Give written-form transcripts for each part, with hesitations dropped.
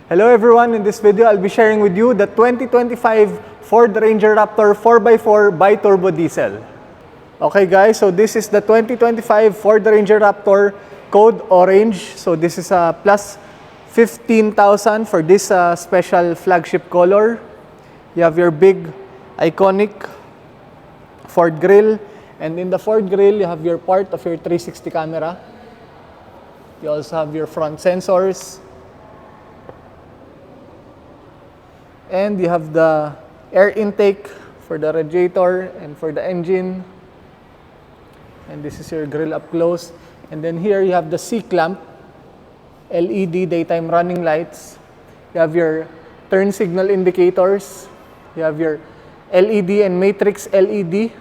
Hello everyone, in this video I'll be sharing with you the 2025 Ford Ranger Raptor 4x4 bi-turbo diesel. Okay guys, so this is the 2025 Ford Ranger Raptor code orange. So this is a plus 15,000 for this special flagship color. You have your big iconic Ford grille, and in the Ford grille you have your part of your 360 camera. You also have your front sensors. And you have the air intake for the radiator and for the engine. And this is your grille up close. And then here you have the C-clamp, LED daytime running lights. You have your turn signal indicators. You have your LED and matrix LED.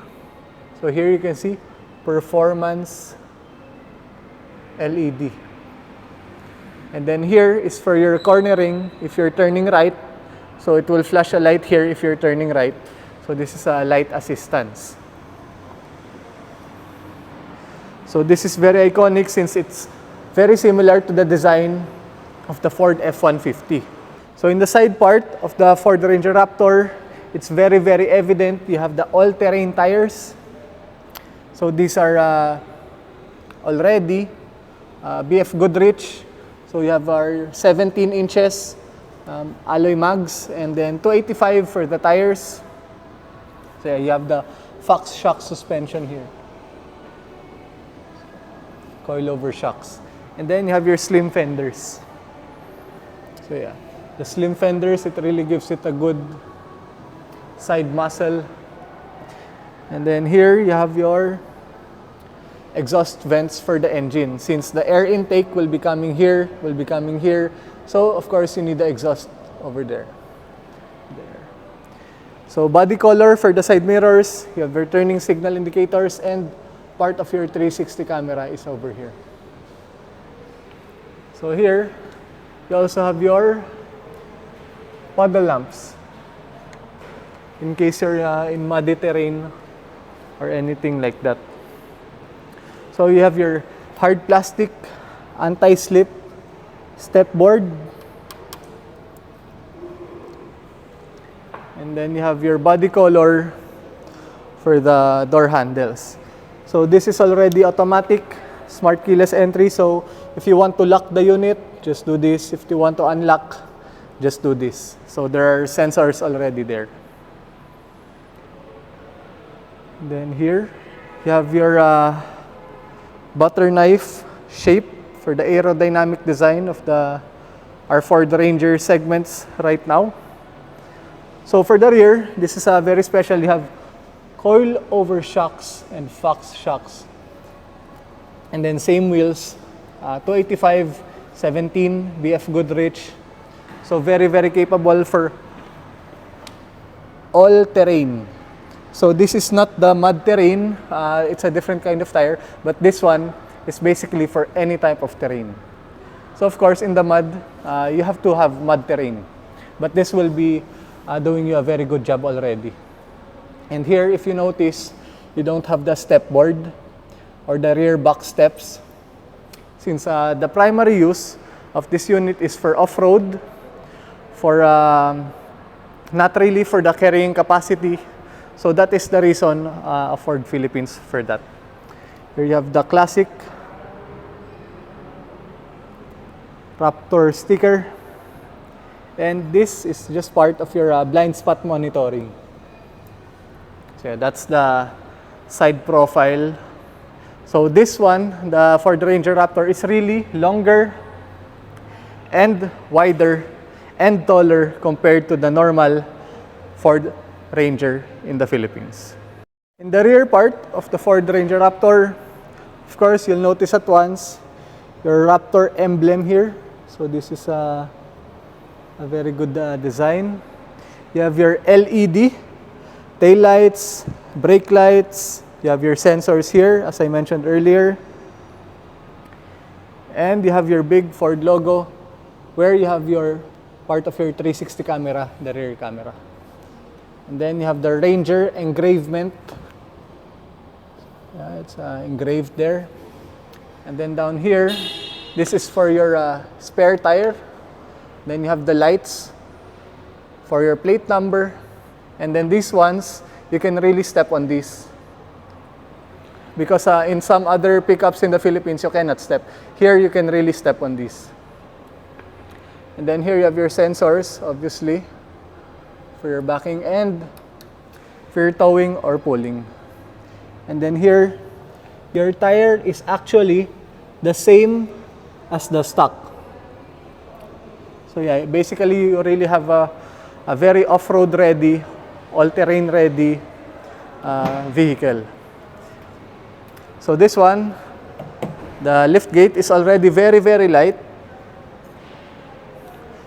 So here you can see performance LED. And then here is for your cornering if you're turning right. So it will flash a light here if you're turning right. So this is a light assistance. So this is very iconic since it's very similar to the design of the Ford F-150. So in the side part of the Ford Ranger Raptor, it's very, very evident. You have the all-terrain tires. So these are already BF Goodrich. So you have our 17 inches alloy mags, and then 285 for the tires. So yeah, you have the Fox shock suspension here, coilover shocks, and then you have your slim fenders. So yeah, the slim fenders, it really gives it a good side muscle. And then here you have your exhaust vents for the engine, since the air intake will be coming here, so of course you need the exhaust over there. So body color for the side mirrors, you have your turning signal indicators, and part of your 360 camera is over here. So here you also have your paddle lamps in case you're in muddy terrain or anything like that. So you have your hard plastic anti-slip step board, and then you have your body color for the door handles. So this is already automatic smart keyless entry, so if you want to lock the unit, just do this. If you want to unlock, just do this. So there are sensors already there. Then here you have your butter knife shape for the aerodynamic design of our Ford Ranger segments right now. So for the rear, this is a very special. You have coil-over shocks and Fox shocks. And then same wheels, 285, 17, BF Goodrich. So very, very capable for all terrain. So this is not the mud terrain, it's a different kind of tire, but this one is basically for any type of terrain. So of course in the mud, you have to have mud terrain, but this will be doing you a very good job already. And here, if you notice, you don't have the step board or the rear box steps, since the primary use of this unit is for off-road, for not really for the carrying capacity. So that is the reason of Ford Philippines for that. Here you have the classic Raptor sticker, and this is just part of your blind spot monitoring. So yeah, that's the side profile. So this one, the Ford Ranger Raptor, is really longer and wider and taller compared to the normal Ford Ranger in the Philippines. In the rear part of the Ford Ranger Raptor, of course, you'll notice at once your Raptor emblem here. So this is a very good design. You have your LED tail lights, brake lights. You have your sensors here, as I mentioned earlier. And you have your big Ford logo, where you have your part of your 360 camera, the rear camera. And then you have the Ranger engravement. Yeah, it's engraved there. And then down here, this is for your spare tire. Then you have the lights for your plate number. And then these ones, you can really step on these. Because in some other pickups in the Philippines, you cannot step. Here, you can really step on these. And then here you have your sensors, obviously, for your backing and for your towing or pulling. And then here, your tire is actually the same as the stock. So yeah, basically you really have a very off-road ready, all-terrain ready vehicle. So this one, the lift gate is already very, very light,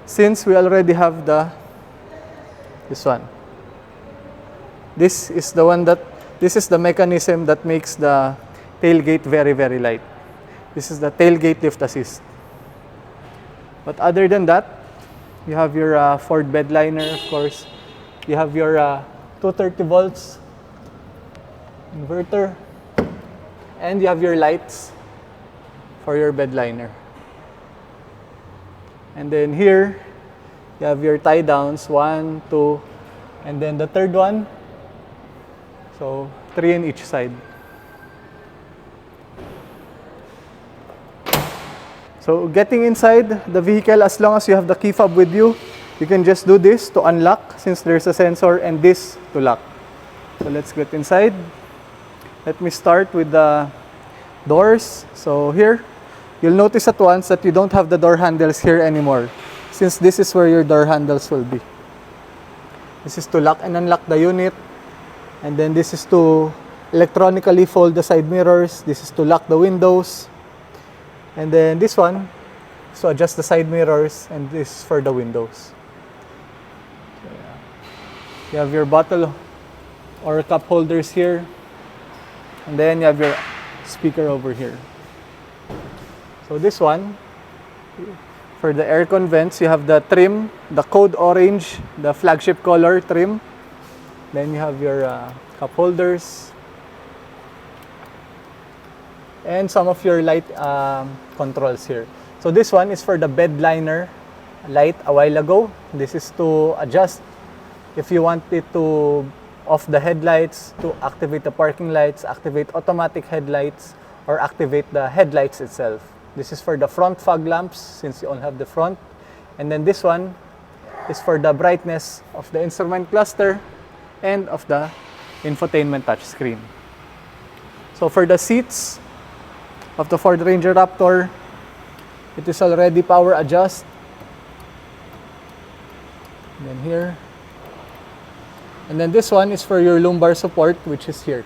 since we already have this one. This is the mechanism that makes the tailgate very, very light. This is the tailgate lift assist. But other than that, you have your Ford bed liner, of course. You have your 230 volts inverter. And you have your lights for your bed liner. And then here, you have your tie downs, 1, 2, and then the third one. So 3 in each side. So getting inside the vehicle, as long as you have the key fob with you, you can just do this to unlock since there's a sensor, and this to lock. So let's get inside. Let me start with the doors. So here, you'll notice at once that you don't have the door handles here anymore, since this is where your door handles will be. This is to lock and unlock the unit. And then this is to electronically fold the side mirrors. This is to lock the windows. And then this one is to adjust the side mirrors, and this is for the windows. So, yeah. You have your bottle or cup holders here. And then you have your speaker over here. So this one, for the aircon vents, you have the trim, the code orange, the flagship color trim. Then you have your cup holders. And some of your light controls here. So this one is for the bed liner light a while ago. This is to adjust if you want it to off the headlights, to activate the parking lights, activate automatic headlights, or activate the headlights itself. This is for the front fog lamps, since you only have the front. And then this one is for the brightness of the instrument cluster and of the infotainment touchscreen. So for the seats of the Ford Ranger Raptor, it is already power adjust. And then here. And then this one is for your lumbar support, which is here.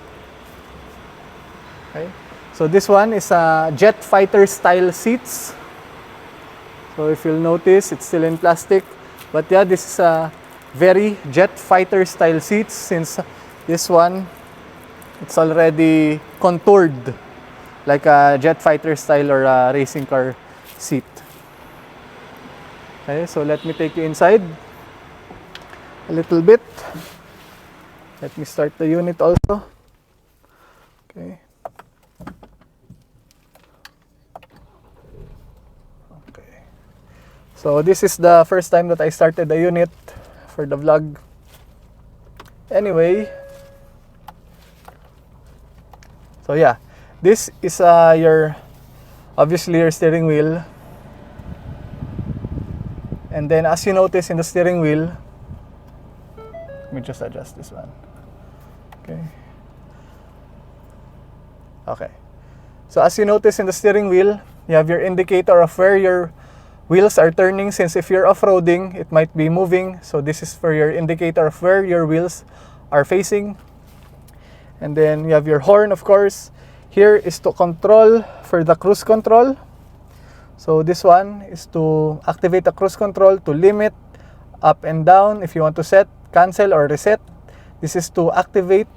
Okay. So this one is jet fighter style seats. So if you'll notice, it's still in plastic. But yeah, this is a very jet fighter style seats, since this one, it's already contoured like a jet fighter style or a racing car seat. Okay, so let me take you inside a little bit. Let me start the unit also. Okay. Okay. So this is the first time that I started the unit for the vlog. Anyway, so yeah, this is obviously your steering wheel. And then as you notice in the steering wheel, let me just adjust this one. Okay. Okay. So as you notice in the steering wheel, you have your indicator of where your wheels are turning, since if you're off-roading, it might be moving. So this is for your indicator of where your wheels are facing. And then you have your horn, of course. Here is to control for the cruise control. So this one is to activate the cruise control, to limit up and down if you want to set, cancel, or reset. This is to activate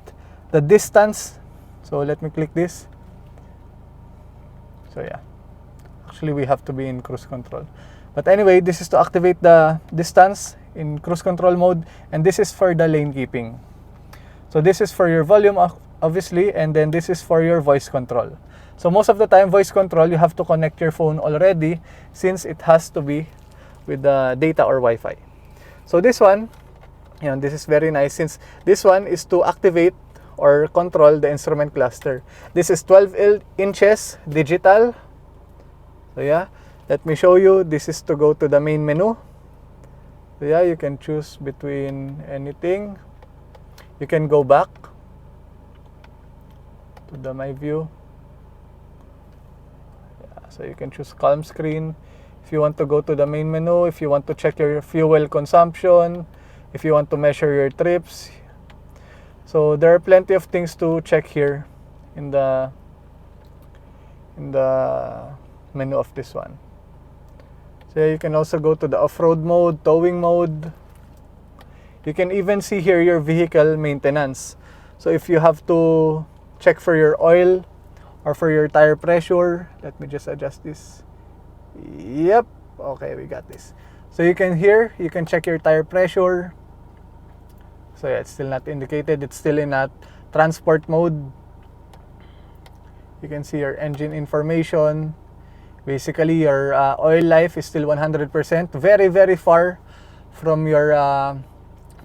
the distance. So let me click this. So yeah, actually we have to be in cruise control. But anyway, this is to activate the distance in cruise control mode, and this is for the lane keeping. So this is for your volume, obviously, and then this is for your voice control. So most of the time, voice control, you have to connect your phone already, since it has to be with the data or Wi-Fi. So this one, this is very nice since this one is to activate or control the instrument cluster. This is 12 inches digital. So yeah, let me show you. This is to go to the main menu. So yeah, you can choose between anything. You can go back to the My View. Yeah, so you can choose calm screen. If you want to go to the main menu, if you want to check your fuel consumption, if you want to measure your trips. So there are plenty of things to check here in the menu of this one. So you can also go to the off-road mode, towing mode. You can even see here your vehicle maintenance. So if you have to check for your oil or for your tire pressure, let me just adjust this. Yep, okay, we got this. So you can check your tire pressure. So yeah, it's still not indicated. It's still in a transport mode. You can see your engine information. Basically, your oil life is still 100%. Very, very far from your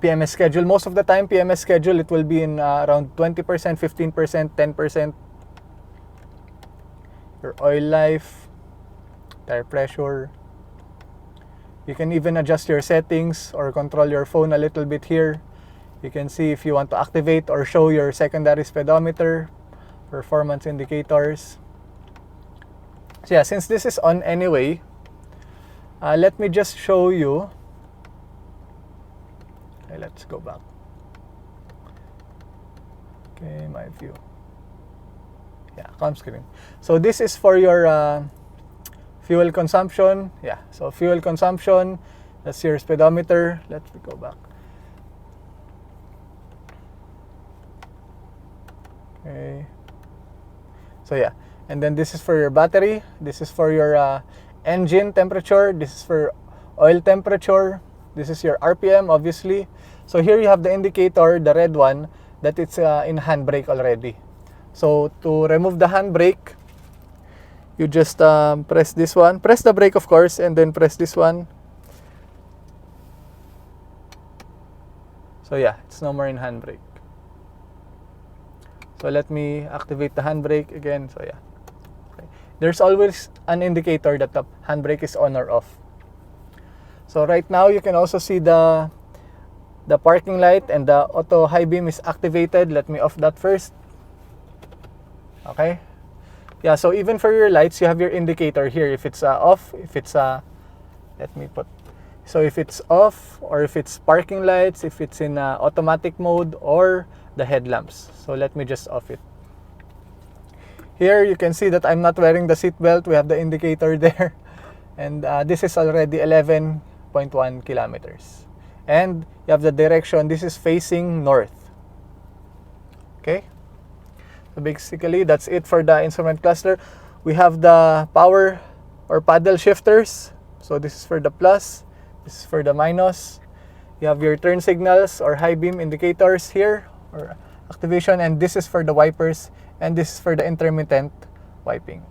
PMS schedule. Most of the time, PMS schedule, it will be in around 20%, 15%, 10%. Your oil life, tire pressure. You can even adjust your settings or control your phone a little bit here. You can see if you want to activate or show your secondary speedometer, performance indicators. So yeah, since this is on anyway, let me just show you. Okay, let's go back. Okay, My View. Yeah, calm screen. So this is for your fuel consumption. Yeah, so fuel consumption, that's your speedometer. Let's go back. Okay. So yeah, and then this is for your battery. This is for your engine temperature. This is for oil temperature. This is your RPM, obviously. So here you have the indicator, the red one, that it's in handbrake already. So to remove the handbrake, you just press this one. Press the brake, of course, and then press this one. So yeah, it's no more in handbrake. So let me activate the handbrake again. So yeah, okay. There's always an indicator that the handbrake is on or off. So right now you can also see the parking light and the auto high beam is activated. Let me off that first. Okay. Yeah, so even for your lights, you have your indicator here. If it's off, if it's let me put. So if it's off, or if it's parking lights, if it's in automatic mode, or the headlamps. So let me just off it. Here you can see that I'm not wearing the seat belt. We have the indicator there. And this is already 11.1 kilometers. And you have the direction. This is facing north. Okay? So basically, that's it for the instrument cluster. We have the power or paddle shifters. So this is for the plus. This is for the minus. You have your turn signals or high beam indicators here, or activation, and this is for the wipers, and this is for the intermittent wiping.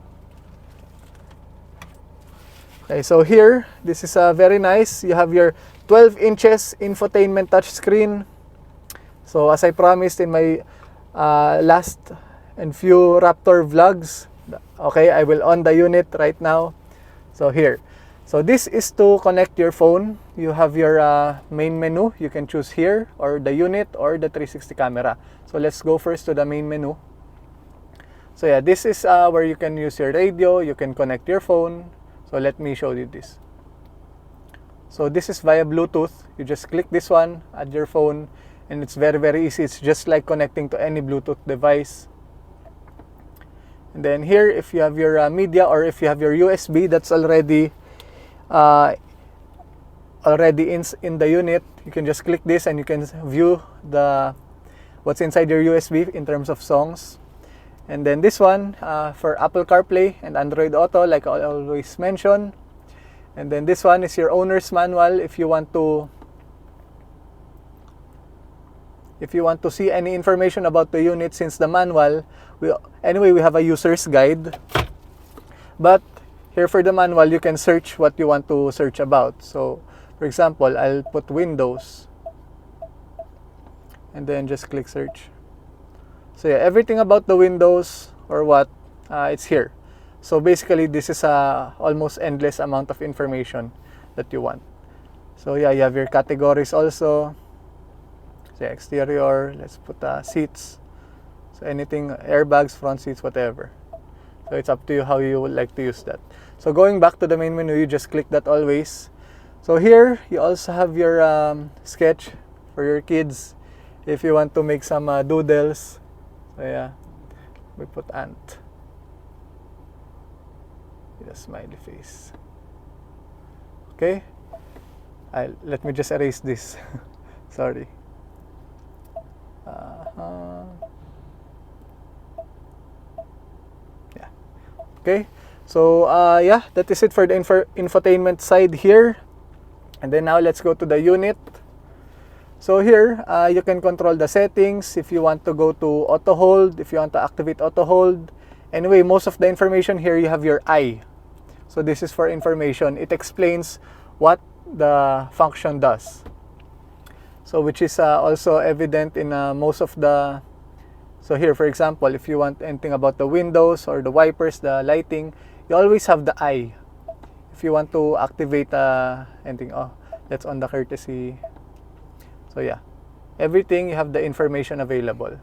Okay, so here, this is very nice. You have your 12 inches infotainment touchscreen. So as I promised in my last and few Raptor vlogs, okay, I will on the unit right now. So here. So this is to connect your phone. You have your main menu. You can choose here, or the unit, or the 360 camera. So let's go first to the main menu. So yeah, this is where you can use your radio. You can connect your phone. So let me show you this. So this is via Bluetooth. You just click this one, add your phone, and it's very, very easy. It's just like connecting to any Bluetooth device. And then here, if you have your media, or if you have your USB, that's already in the unit. You can just click this and you can view what's inside your USB in terms of songs. And then this one for Apple CarPlay and Android Auto, like I always mention. And then this one is your owner's manual if you want to see any information about the unit, since the manual, we have a user's guide. But Here for the manual, you can search what you want to search about. So, for example, I'll put Windows. And then just click search. So yeah, everything about the Windows or what, it's here. So basically, this is a almost endless amount of information that you want. So yeah, you have your categories also. So yeah, exterior, let's put seats. So anything, airbags, front seats, whatever. So it's up to you how you would like to use that. So going back to the main menu, you just click that always. So here, you also have your sketch for your kids. If you want to make some doodles. So yeah, we put ant. With a smiley face. Okay. Let me just erase this. Sorry. Yeah. Okay. So yeah, that is it for the infotainment side here. And then now let's go to the unit. So here, you can control the settings if you want to go to auto hold, if you want to activate auto hold. Anyway, most of the information here, you have your I. So this is for information. It explains what the function does. So which is also evident in most of the... So here, for example, if you want anything about the windows or the wipers, the lighting, you always have the I. If you want to activate anything, oh, that's on the courtesy. So yeah, everything you have the information available.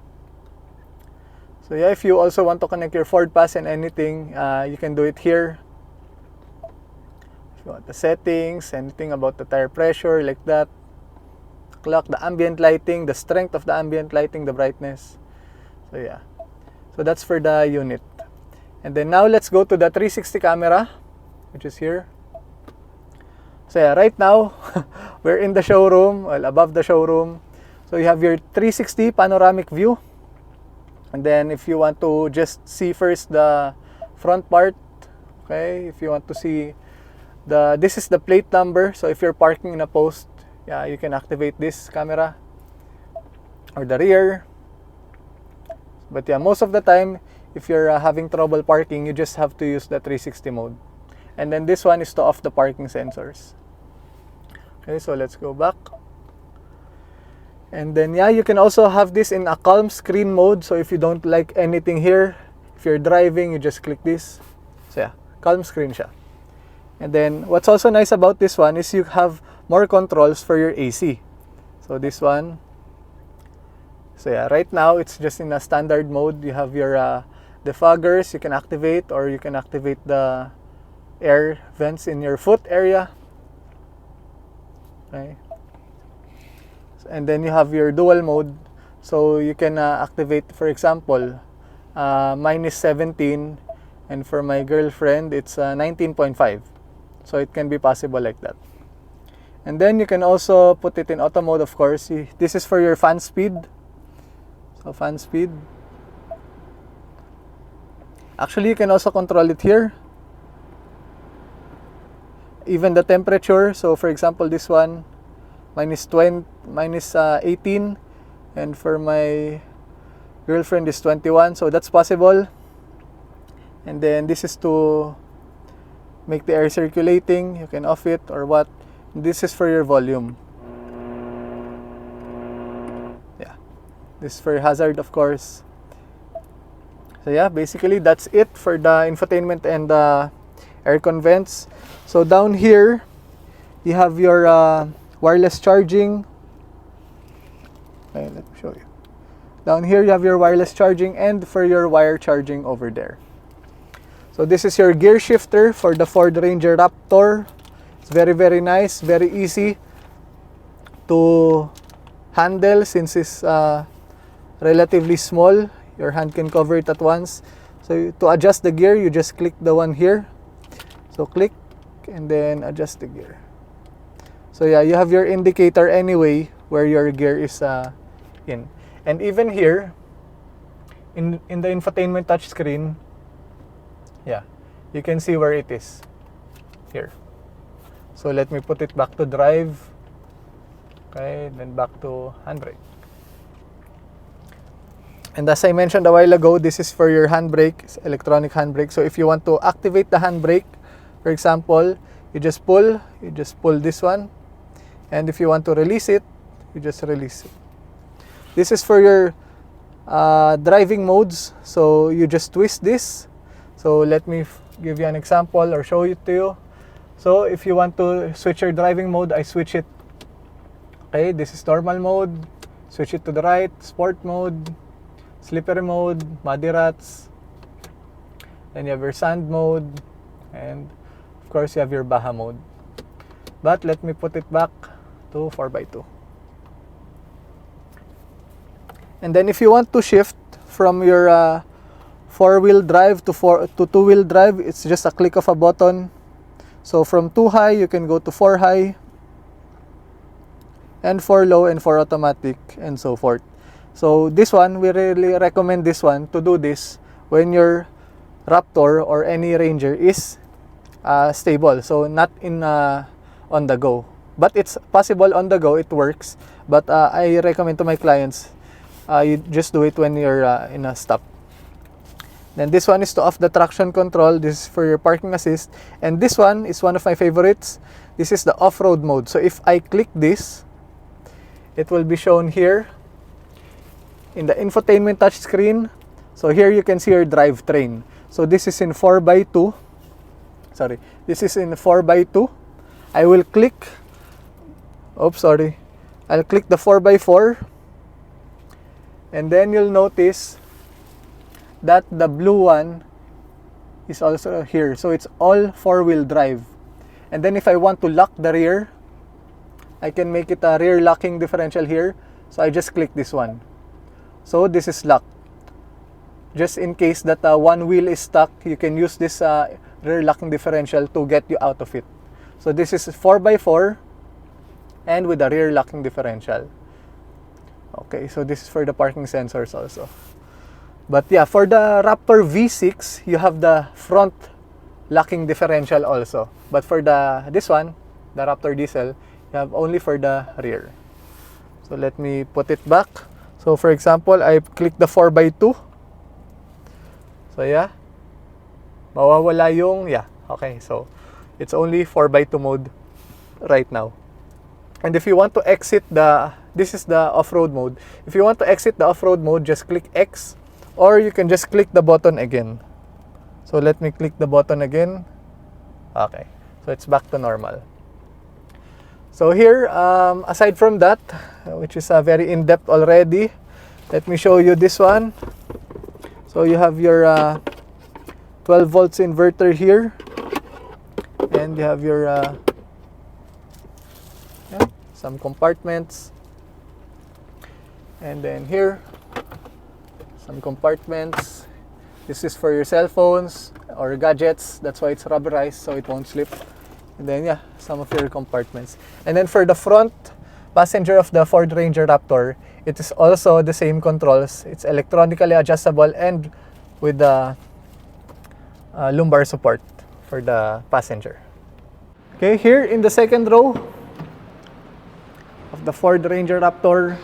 So yeah, if you also want to connect your Ford Pass and anything, you can do it here. If you want the settings, anything about the tire pressure, like that. The clock, the ambient lighting, the strength of the ambient lighting, the brightness. So yeah, so that's for the unit. And then now let's go to the 360 camera, which is here. So yeah, right now, we're in the showroom, well, above the showroom. So you have your 360 panoramic view. And then if you want to just see first the front part, okay, if you want to see this is the plate number. So if you're parking in a post, yeah, you can activate this camera or the rear. But yeah, most of the time, if you're having trouble parking, you just have to use the 360 mode. And then this one is to off the parking sensors. Okay, so let's go back. And then yeah, you can also have this in a calm screen mode. So if you don't like anything here, if you're driving, you just click this. So yeah, calm screen siya. And then what's also nice about this one is you have more controls for your AC. So this one. So yeah, right now it's just in a standard mode. You have your defoggers you can activate, or you can activate the air vents in your foot area. Okay. And then you have your dual mode. So you can activate, for example, mine is 17, and for my girlfriend it's 19.5. So it can be possible like that. And then you can also put it in auto mode, of course. This is for your fan speed. So fan speed. Actually, you can also control it here. Even the temperature. So for example, this one, mine is 18, and for my girlfriend is 21. So that's possible. And then this is to make the air circulating. You can off it or what. This is for your volume. Yeah, this is for hazard, of course. So yeah, basically that's it for the infotainment and the aircon vents. So down here, you have your wireless charging. Okay, let me show you. Down here, you have your wireless charging, and for your wire charging over there. So this is your gear shifter for the Ford Ranger Raptor. It's very, very nice, very easy to handle since it's relatively small. Your hand can cover it at once. So to adjust the gear, you just click the one here. So click and then adjust the gear. So yeah, you have your indicator anyway where your gear is in. And even here, in the infotainment touchscreen, yeah, you can see where it is. Here. So let me put it back to drive. Okay, then back to handbrake. And as I mentioned a while ago, this is for your handbrake, it's electronic handbrake. So if you want to activate the handbrake, For example, you just pull this one, and if you want to release it, you just release it. This is for your driving modes, so you just twist this. So let me give you an example or show it to you. So if you want to switch your driving mode, I switch it. Okay, this is normal mode. Switch it to the right, sport mode, slippery mode, muddy rats. Then you have your sand mode, and of course you have your Baja mode. But let me put it back to 4x2. And then if you want to shift from your 4-wheel drive to 2-wheel drive, it's just a click of a button. So from 2 high, you can go to 4 high, and 4 low, and 4 automatic, and so forth. So this one, we really recommend this one to do this when your Raptor or any Ranger is stable, so not in on the go. But it's possible on the go, it works. But I recommend to my clients, you just do it when you're in a stop. Then this one is to off the traction control. This is for your parking assist. And this one is one of my favorites. This is the off-road mode. So if I click this, it will be shown here in the infotainment touchscreen. So here you can see your drivetrain. So this is in 4x2. Sorry, this is in 4x2. I will click. Oops, sorry. I'll click the 4x4. And then you'll notice that the blue one is also here. So it's all 4-wheel drive. And then if I want to lock the rear, I can make it a rear locking differential here. So I just click this one. So this is locked. Just in case that one wheel is stuck, you can use this rear locking differential to get you out of it. So this is 4x4 and with a rear locking differential. Okay, so this is for the parking sensors also. But yeah, for the Raptor V6, you have the front locking differential also. But for this one, the Raptor diesel, you have only for the rear. So let me put it back. So for example, I click the 4x2. So yeah, mawawala yung, yeah, okay. So it's only 4x2 mode right now. And if you want to exit this is the off-road mode. If you want to exit the off-road mode, just click X, or you can just click the button again. So let me click the button again. Okay, so it's back to normal. So here, aside from that, which is very in-depth already, let me show you this one. So you have your 12 volts inverter here, and you have your some compartments, and then here some compartments. This is for your cell phones or gadgets. That's why it's rubberized, so it won't slip. And then yeah, some of your compartments. And then for the front passenger of the Ford Ranger Raptor, it is also the same controls. It's electronically adjustable and with the lumbar support for the passenger. Okay, here in the second row of the Ford Ranger Raptor,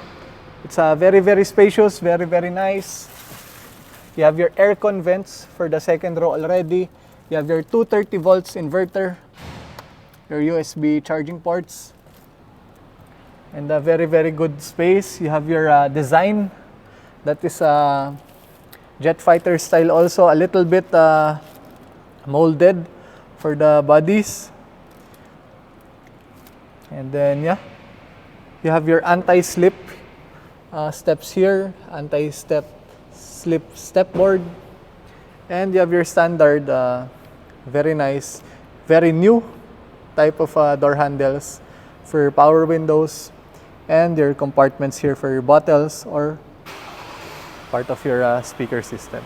it's very, very spacious, very, very nice. You have your aircon vents for the second row already. You have your 230 volts inverter, your USB charging ports, and a very, very good space. You have your design that is jet fighter style also, a little bit molded for the bodies. And then yeah, you have your anti-slip steps here, anti-slip step board, and you have your standard very nice, very new type of door handles for power windows, and your compartments here for your bottles or part of your speaker system.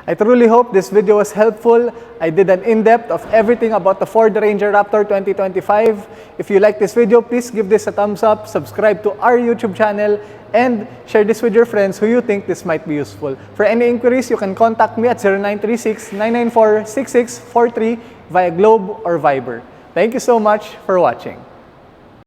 I truly hope this video was helpful. I did an in-depth of everything about the Ford Ranger Raptor 2025. If you like this video, please give this a thumbs up, subscribe to our YouTube channel, and share this with your friends who you think this might be useful. For any inquiries, you can contact me at 0936-994-6643 via Globe or Viber. Thank you so much for watching.